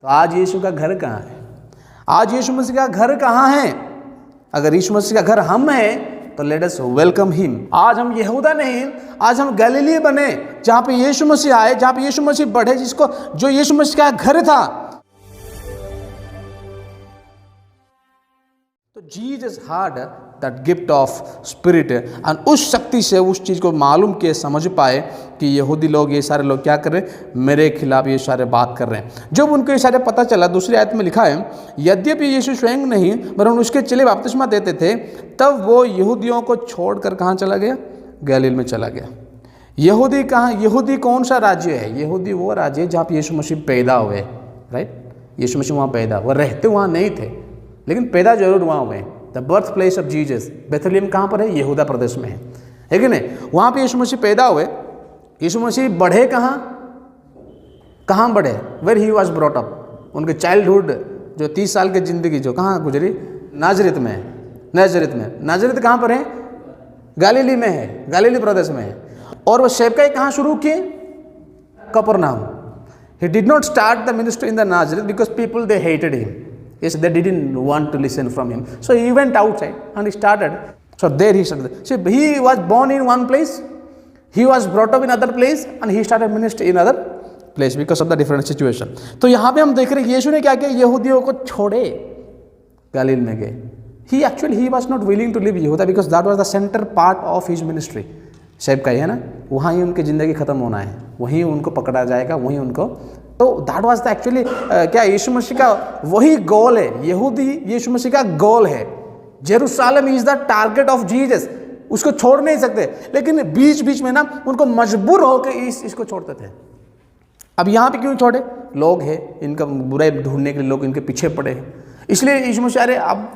तो आज यीशु का घर कहाँ है? आज यीशु मसीह का घर कहाँ है? अगर यीशु मसीह का घर हम हैं तो लेट अस वेलकम हिम। आज हम यहूदा नहीं, आज हम गलीली बने, जहाँ पे यीशु मसीह आए, जहाँ पे यीशु मसीह बढ़े, जिसको जो यीशु मसीह का घर था। तो Jesus had that gift of spirit, और उस शक्ति से उस चीज़ को मालूम किए, समझ पाए कि यहूदी लोग, ये सारे लोग क्या कर रहे हैं, मेरे खिलाफ ये सारे बात कर रहे हैं। जब उनको ये सारे पता चला, दूसरी आयत में लिखा है, यद्यपि यीशु स्वयं नहीं वरन उसके चेले बपतिस्मा देते थे, तब वो यहूदियों को छोड़कर कहाँ चला गया? गलील में चला गया। यहूदी कहाँ? यहूदी कौन सा राज्य है? यहूदी वो राज्य है जहाँ पर यीशु मसीह पैदा हुए, राइट? यीशु मसीह वहाँ पैदा हुए, रहते वहाँ नहीं थे लेकिन पैदा जरूर वहाँ हुए। The birth place of Jesus Bethlehem कहाँ पर है? यहूदा प्रदेश में है कि नहीं? वहाँ पे यीशु मसीह पैदा हुए। यीशु मसीह बढ़े कहाँ? कहाँ बढ़े? Where he was brought up. उनके चाइल्डहुड जो 30 साल की ज़िंदगी जो कहाँ गुजरी? नाजरेत में। नाजरेत में। नाजरेत कहाँ पर है? गलीली में है, गलीली प्रदेश में है। और वो सेवकाई कहाँ शुरू किए? Capernaum. He did not start the ministry in the Nazareth because people they hated him. Yes, they didn't want to listen from him. So he went outside and he started. So there he started. So he was born in one place, he was brought up in other place, and he started ministry in other place because of the different situation. तो यहाँ पे हम देख रहे हैं यीशु ने क्या किया? यहूदियों को छोड़े, गलील में गए. He was not willing to leave Yehuda because that was the center part of his ministry. सेवकाई है ना, वहाँ ही उनकी ज़िंदगी ख़त्म होना है, वहीं उनको पकड़ा जाएगा, वहीं उनको, तो दैट वाज द एक्चुअली क्या यीशु मसीह का वही गोल है। यहूदी यीशु मसीह का गोल है। Jerusalem is the target of Jesus. उसको छोड़ नहीं सकते, लेकिन बीच बीच में ना उनको मजबूर होकर इसको छोड़ते थे। अब यहाँ पे क्यों छोड़े? लोग हैं, इनका बुराई ढूंढने के लिए लोग इनके पीछे पड़े हैं, इसलिए यीशु मसीह, अरे अब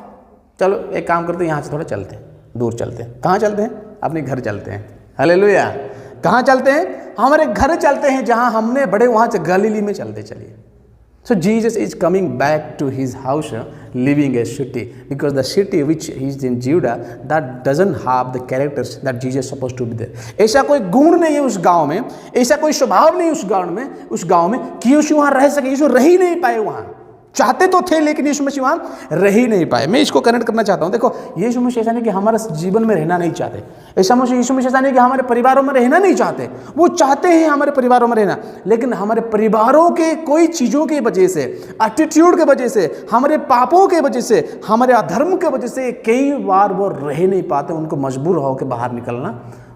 चलो एक काम करते हैं, यहाँ से थोड़ा चलते हैं, दूर चलते हैं। कहाँ चलते हैं? अपने घर चलते हैं। हालेलुया। कहाँ चलते हैं? हमारे घर चलते हैं, जहाँ हमने बड़े वहाँ से गलीली में चलते चलिए। So Jesus is coming back to his house, living a city, because the city which is in Judah that doesn't have the characters that Jesus suppose to be there. ऐसा कोई गुण नहीं है उस गांव में, ऐसा कोई स्वभाव नहीं उस गांव में कि यीशु वहाँ रह सके। यीशु रह ही नहीं पाए वहाँ। चाहते तो थे लेकिन यीशु मसीह वहाँ रह ही नहीं पाए। मैं इसको कनेक्ट करना चाहता हूँ। देखो, यीशु मसीह ऐसा नहीं कि हमारे जीवन में रहना नहीं चाहते, ऐसा यीशु मसीह ऐसा नहीं कि हमारे परिवारों में रहना नहीं चाहते। वो चाहते हैं हमारे परिवारों में रहना, लेकिन हमारे परिवारों के कोई चीज़ों की वजह से, एटीट्यूड के वजह से, हमारे पापों के वजह से, हमारे अधर्म के वजह से कई बार वो रह नहीं पाते, उनको मजबूर होकर बाहर निकलना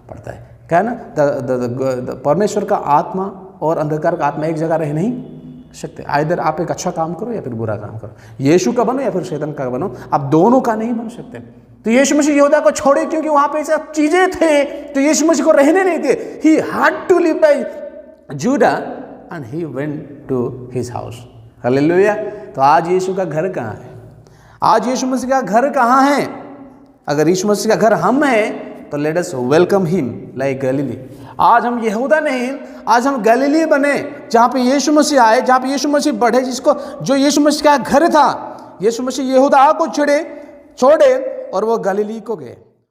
पड़ता है। क्या है ना, परमेश्वर का आत्मा और अंधकार का आत्मा एक जगह रह नहीं सकते। आइदर आप एक अच्छा काम करो या फिर बुरा काम करो, यीशु का बनो या फिर शैतान का बनो, आप दोनों का नहीं बन सकते। तो यीशु मसीह यहूदा को छोड़े क्योंकि वहां पे सब चीजें थे, तो यीशु मसीह को रहने नहीं थे। He had to live by Judah and he went to his house. Hallelujah. तो आज यीशु का घर कहाँ है? आज यीशु मसीह का घर कहाँ है? अगर यीशु मसीह का घर हम हैं तो let us welcome him like Galilee. आज हम यहूदा नहीं, आज हम गलीली बने, जहाँ पे यीशु मसीह आए, जहाँ पे यीशु मसीह बढ़े, जिसको जो यीशु मसीह का घर था। यीशु मसीह यहूदा को छोड़े और वो गलीली को गए।